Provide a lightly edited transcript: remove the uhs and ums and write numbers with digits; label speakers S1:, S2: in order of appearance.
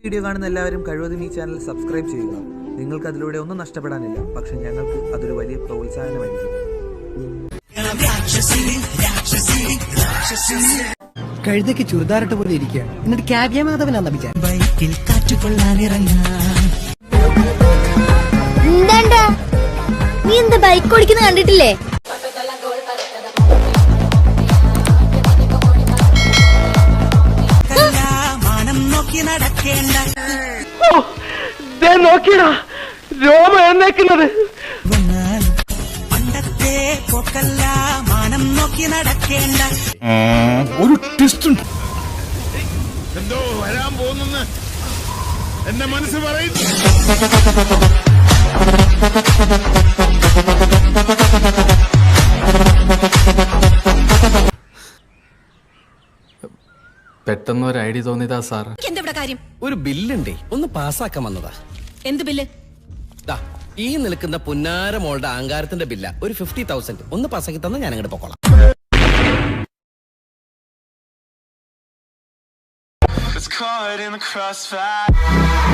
S1: Video കാണുന്ന എല്ലാവരും കഴിവതും ഈ ചാനൽ സബ്സ്ക്രൈബ് ചെയ്യുക. നിങ്ങൾക്ക് അതിലൂടെ ഒന്നും നഷ്ടപ്പെടാനില്ല, പക്ഷെ ഞങ്ങൾക്ക് അതൊരു വലിയ പ്രോത്സാഹനമായിരിക്കും.
S2: കഴുതയ്ക്ക് ചുരിദാറിട്ട് പോലെ ഇരിക്കുകയാണ്, എന്നിട്ട് കാവ്യമാധവനാണ് വിചാരം.
S3: ബൈക്കിൽ
S4: എന്താണ്ടാ നീ എന്താ ബൈക്ക് ഓടിക്കുന്ന കണ്ടിട്ടില്ലേ?
S2: നോക്കിയടാ രോമ എന്നേക്കുന്നത്.
S3: പണ്ടത്തെ പോക്കല്ല മാനം നോക്കി നടക്കേണ്ട.
S5: ഒരു ട്വിസ്റ്റ് ഉണ്ട്. എന്തോ വരാൻ പോകുന്നെന്ന് എന്റെ മനസ്സ് പറയുന്നു.
S6: പെട്ടെന്ന് ഒരു ഐഡിയ തോന്നിയതാ സാർ.
S7: എന്താ കാര്യം?
S8: ഒരു ബില്ലുണ്ടേ, ഒന്ന് പാസ്സാക്കാൻ വന്നതാ.
S7: എന്ത് ബില്ല്?
S8: ഈ നിൽക്കുന്ന പുന്നാര മോളുടെ അഹങ്കാരത്തിന്റെ ബില്ല ഒരു 50,000 ഒന്ന് പാസ്സാക്കി തന്നെ ഞാൻ അങ്ങോട്ട് പോക്കോളാം.
S9: It's caught in the crossfire.